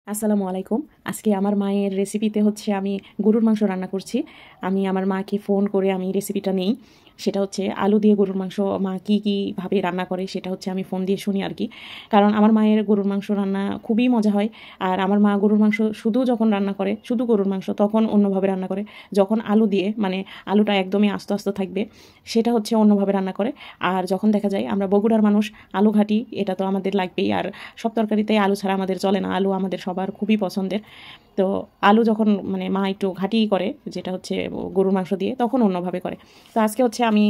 আসসালামু আলাইকুম। আজকে আমার মায়ের রেসিপিতে হচ্ছে আমি গরুর মাংস রান্না করছি। আমি আমার মাকে ফোন করে আমি রেসিপিটা নেই। সেটা হচ্ছে আলু দিয়ে গরুর মাংস মা কীভাবে রান্না করে সেটা হচ্ছে আমি ফোন দিয়ে শুনি আর কি। কারণ আমার মায়ের গরুর মাংস রান্না খুবই মজা হয়। আর আমার মা গরুর মাংস শুধু যখন রান্না করে, শুধু গরুর মাংস, তখন অন্যভাবে রান্না করে। যখন আলু দিয়ে মানে আলুটা একদমই আস্ত আস্ত থাকবে, সেটা হচ্ছে অন্যভাবে রান্না করে। আর যখন দেখা যায় আমরা বগুড়ার মানুষ, আলু ঘাটি, এটা তো আমাদের লাগবেই। আর সব তরকারিতে আলু ছাড়া আমাদের চলে না। আলু আমাদের সবার খুবই পছন্দের। তো আলু যখন মানে মা একটু ঘাটিই করে, যেটা হচ্ছে গরুর মাংস দিয়ে, তখন অন্যভাবে করে। তো আজকে হচ্ছে আমি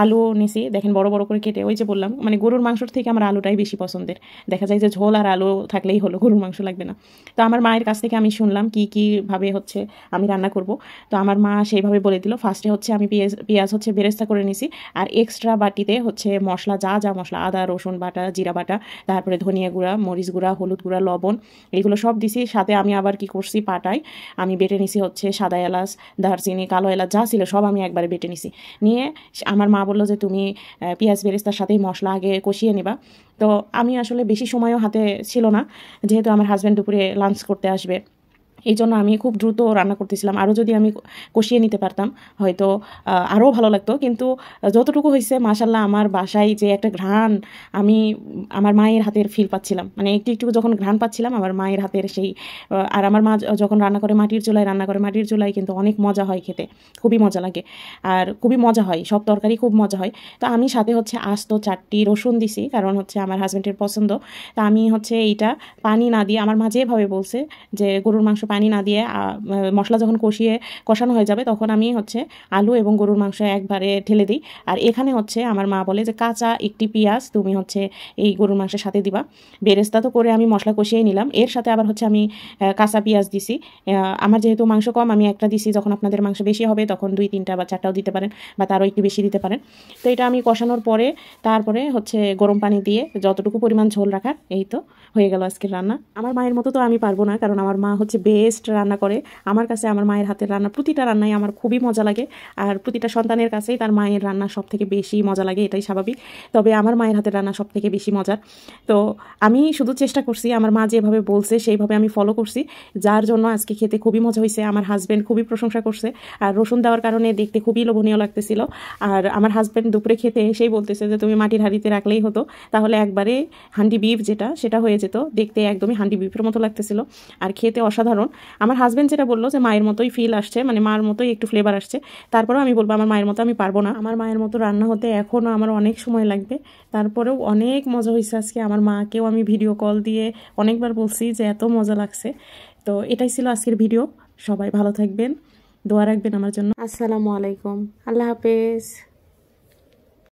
আলু নিছি, দেখেন বড় বড় করে কেটে। ওই যে বললাম মানে গরুর মাংসর থেকে আমার আলুটাই বেশি পছন্দের। দেখা যায় যে ঝোল আর আলু থাকলেই হলো, গরুর মাংস লাগবে না। তো আমার মায়ের কাছ থেকে আমি শুনলাম কীভাবে হচ্ছে আমি রান্না করব। তো আমার মা সেইভাবে বলে দিল। ফার্স্টে হচ্ছে আমি পেঁয়াজ হচ্ছে বেরেস্তা করে নিছি। আর এক্সট্রা বাটিতে হচ্ছে মশলা, যা যা মশলা, আদা রসুন বাটা, জিরা বাটা, তারপরে ধনিয়া গুঁড়া, মরিচ গুঁড়া, হলুদ গুঁড়া, লবণ, এগুলো সব দিছি। সাথে আমি আবার কি করছি, পাটায় আমি বেটে নিছি হচ্ছে সাদা এলাচ, দারচিনি, কালো এলাচ, যা ছিল সব আমি একবারে বেটে নিছি। নিয়ে আমার মা বললো যে তুমি পেঁয়াজ বেরেস্তার সাথেই মশলা আগে কষিয়ে নিবা। তো আমি আসলে বেশি সময়ও হাতে ছিল না, যেহেতু আমার হাজব্যান্ড দুপুরে লাঞ্চ করতে আসবে। এই জন্য আমি খুব দ্রুত রান্না করতেছিলাম। আরও যদি আমি কষিয়ে নিতে পারতাম হয়তো আরও ভালো লাগতো। কিন্তু যতটুকু হয়েছে মাশাল্লাহ, আমার বাসায় যে একটা ঘ্রাণ আমি আমার মায়ের হাতের ফিল পাচ্ছিলাম, মানে একটু একটু যখন ঘ্রাণ পাচ্ছিলাম আমার মায়ের হাতের সেই। আর আমার মা যখন রান্না করে মাটির চুলায় রান্না করে, মাটির চুলায় কিন্তু অনেক মজা হয় খেতে, খুবই মজা লাগে। আর খুবই মজা হয়, সব তরকারি খুব মজা হয়। তো আমি সাথে হচ্ছে আস্ত 4টি রসুন দিছি, কারণ হচ্ছে আমার হাজব্যান্ডের পছন্দ। তা আমি হচ্ছে এইটা পানি না দিয়ে, আমার মা যেভাবে বলছে যে গরুর মাংস পানি না দিয়ে মশলা যখন কষানো হয়ে যাবে, তখন আমি হচ্ছে আলু এবং গরুর মাংস একবারে ঢেলে দিই। আর এখানে হচ্ছে আমার মা বলে যে কাঁচা একটি পেঁয়াজ তুমি হচ্ছে এই গরুর মাংসের সাথে দিবা। বেরেস্তা তো করে আমি মশলা কষিয়ে নিলাম, এর সাথে আবার হচ্ছে আমি কাঁচা পেঁয়াজ দিছি। আমার যেহেতু মাংস কম, আমি একটা দিছি। যখন আপনাদের মাংস বেশি হবে তখন 2, 3টা বা 4টাও দিতে পারেন, বা তারও একটু বেশি দিতে পারেন। তো এটা আমি কষানোর পরে তারপরে হচ্ছে গরম পানি দিয়ে যতটুকু পরিমাণ ঝোল রাখার, এই তো হয়ে গেল আজকের রান্না। আমার মায়ের মতো তো আমি পারবো না, কারণ আমার মা হচ্ছে বেস্ট রান্না করে। আমার কাছে আমার মায়ের হাতের রান্না, প্রতিটা রান্নাই আমার খুবই মজা লাগে। আর প্রতিটা সন্তানের কাছেই তার মায়ের রান্না সব থেকে বেশি মজা লাগে, এটাই স্বাভাবিক। তবে আমার মায়ের হাতের রান্না সব থেকে বেশি মজার। তো আমি শুধু চেষ্টা করছি, আমার মা যেভাবে বলছে সেইভাবে আমি ফলো করছি, যার জন্য আজকে খেতে খুবই মজা হয়েছে। আমার হাজব্যান্ড খুবই প্রশংসা করছে। আর রসুন দেওয়ার কারণে দেখতে খুবই লোভনীয় লাগতেছিল। আর আমার হাজব্যান্ড দুপুরে খেতে এসেই বলতেছে যে তুমি মাটির হাঁড়িতে রাখলেই হতো, তাহলে একবারে হান্ডি বিফ সেটা হয়ে যেত। দেখতে একদমই হান্ডি বিফের মতো লাগতেছিল, আর খেতে অসাধারণ। আমার হাজব্যান্ড যেটা বললো যে মায়ের মতোই ফিল আসছে, মানে মার মতোই একটু ফ্লেভার আসছে। তারপরেও আমি বলবো আমার মায়ের মতো আমি পারবো না। আমার মায়ের মতো রান্না হতে এখনও আমার অনেক সময় লাগবে। তারপরেও অনেক মজা হয়েছে আজকে। আমার মাকেও আমি ভিডিও কল দিয়ে অনেকবার বলছি যে এত মজা লাগছে। তো এটাই ছিল আজকের ভিডিও। সবাই ভালো থাকবেন, দোয়া রাখবেন আমার জন্য। আসসালামু আলাইকুম, আল্লাহ হাফেজ।